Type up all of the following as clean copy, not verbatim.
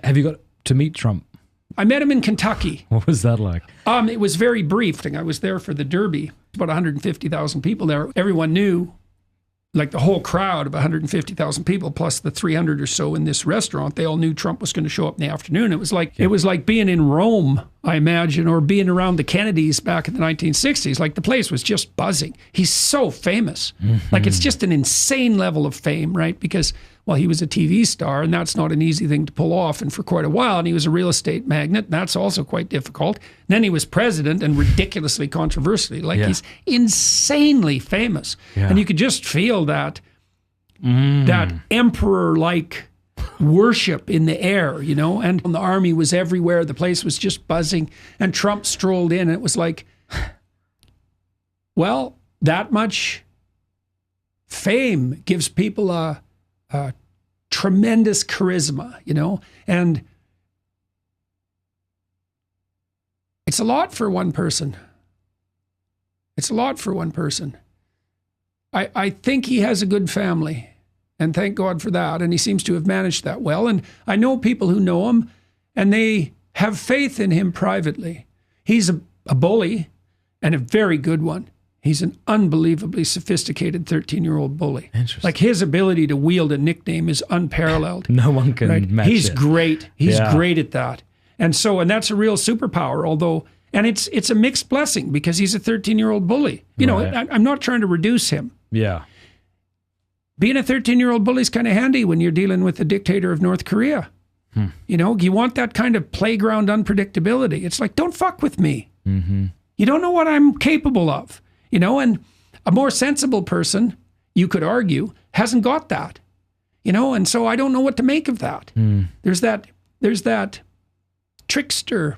Have you got to meet Trump? I met him in Kentucky. What was that like? It was very brief. I was there for the Derby. About 150,000 people there. Everyone knew, like the whole crowd of 150,000 people, plus the 300 or so in this restaurant, they all knew Trump was going to show up in the afternoon. It was like being in Rome, I imagine, or being around the Kennedys back in the 1960s. Like the place was just buzzing. He's so famous. Like it's just an insane level of fame, right? Because, well, he was a TV star, and that's not an easy thing to pull off, and for quite a while. And he was a real estate magnate, and that's also quite difficult. And then he was president, and ridiculously controversially. He's insanely famous. Yeah. And you could just feel that emperor-like worship in the air, and the army was everywhere. The place was just buzzing, and Trump strolled in, and it was like, well, that much fame gives people a tremendous charisma, and it's a lot for one person. It's a lot for one person. I think he has a good family, and thank God for that, and he seems to have managed that well. And I know people who know him, and they have faith in him privately. He's a bully, and a very good one. He's an unbelievably sophisticated 13-year-old bully. Interesting. Like his ability to wield a nickname is unparalleled. No one can match He's it. great. He's great at that. And that's a real superpower, although, and it's a mixed blessing because he's a 13-year-old bully. I'm not trying to reduce him. Yeah. Being a 13-year-old bully is kind of handy when you're dealing with the dictator of North Korea. You want that kind of playground unpredictability. It's like, don't fuck with me. Mm-hmm. You don't know what I'm capable of. And a more sensible person, you could argue, hasn't got that, and so I don't know what to make of that. There's that trickster,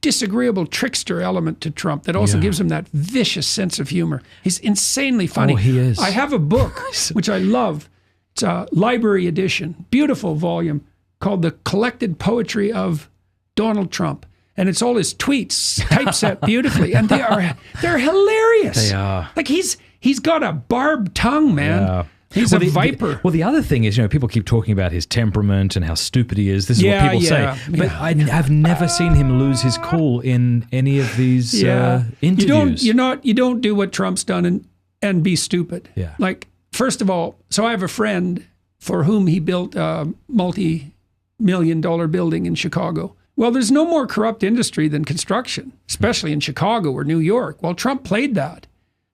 disagreeable trickster element to Trump that also gives him that vicious sense of humor. He's insanely funny. Oh, he is. I have a book, which I love. It's a library edition, beautiful volume called The Collected Poetry of Donald Trump. And it's all his tweets typeset beautifully, and they're hilarious. They are. Like he's got a barbed tongue, man. Yeah. He's a viper. The other thing is, people keep talking about his temperament and how stupid he is. This is what people say. But I've never seen him lose his cool in any of these interviews. You don't do what Trump's done and be stupid. Yeah. Like, first of all, so I have a friend for whom he built a multi-million-dollar building in Chicago. Well, there's no more corrupt industry than construction, especially in Chicago or New York. Well, Trump played that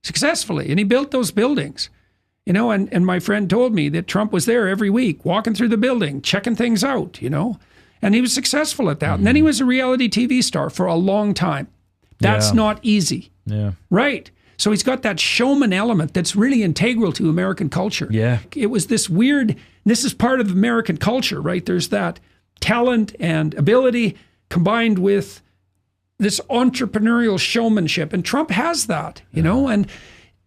successfully, and he built those buildings, and my friend told me that Trump was there every week, walking through the building, checking things out, and he was successful at that. Mm-hmm. And then he was a reality TV star for a long time. That's not easy. Yeah. Right. So he's got that showman element that's really integral to American culture. Yeah. It was this this is part of American culture, right? There's that talent and ability combined with this entrepreneurial showmanship, and Trump has that, and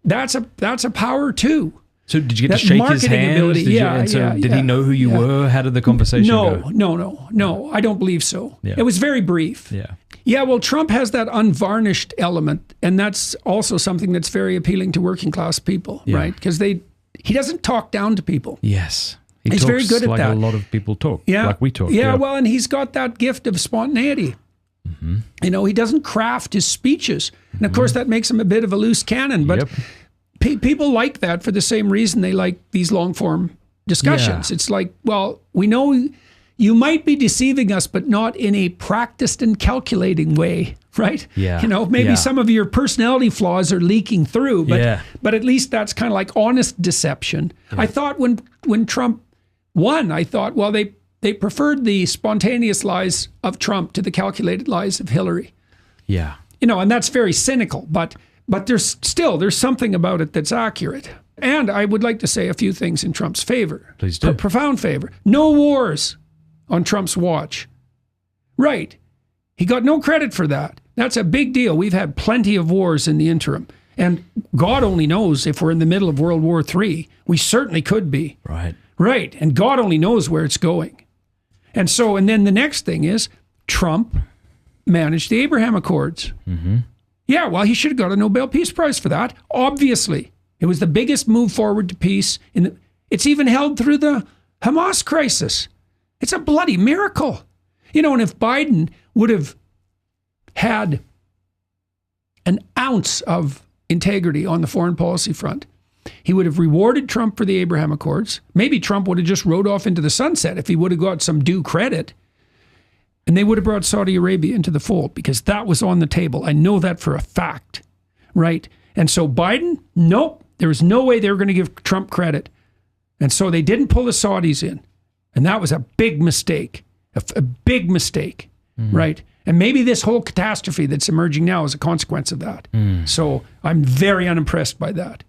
that's a power too. So did you get to shake his hand? Did he know who you were? How did the conversation go? No, I don't believe so. Yeah. It was very brief. Yeah, well, Trump has that unvarnished element, and that's also something that's very appealing to working class people, right? Because he doesn't talk down to people. Yes. He's very good at like that. A lot of people talk, like we talk. Yeah, well, and he's got that gift of spontaneity. Mm-hmm. He doesn't craft his speeches. And of course, that makes him a bit of a loose cannon. But people like that for the same reason they like these long-form discussions. It's like, well, we know you might be deceiving us, but not in a practiced and calculating way, right? Yeah. Maybe some of your personality flaws are leaking through, but at least that's kind of like honest deception. Yeah. I thought when Trump won, I thought, well, they preferred the spontaneous lies of Trump to the calculated lies of Hillary. Yeah. And that's very cynical, but there's something about it that's accurate. And I would like to say a few things in Trump's favor. Please do. Profound favor. No wars on Trump's watch. Right. He got no credit for that. That's a big deal. We've had plenty of wars in the interim. And God only knows if we're in the middle of World War III. We certainly could be. Right. And God only knows where it's going. And then the next thing is Trump managed the Abraham Accords. Mm-hmm. Yeah, well, he should have got a Nobel Peace Prize for that. Obviously. It was the biggest move forward to peace. It's even held through the Hamas crisis. It's a bloody miracle. You know, and if Biden would have had an ounce of integrity on the foreign policy front, he would have rewarded Trump for the Abraham Accords. Maybe Trump would have just rode off into the sunset if he would have got some due credit. And they would have brought Saudi Arabia into the fold because that was on the table. I know that for a fact, right? And so Biden, nope, there was no way they were going to give Trump credit. And so they didn't pull the Saudis in. And that was a big mistake, a big mistake, right? And maybe this whole catastrophe that's emerging now is a consequence of that. So I'm very unimpressed by that.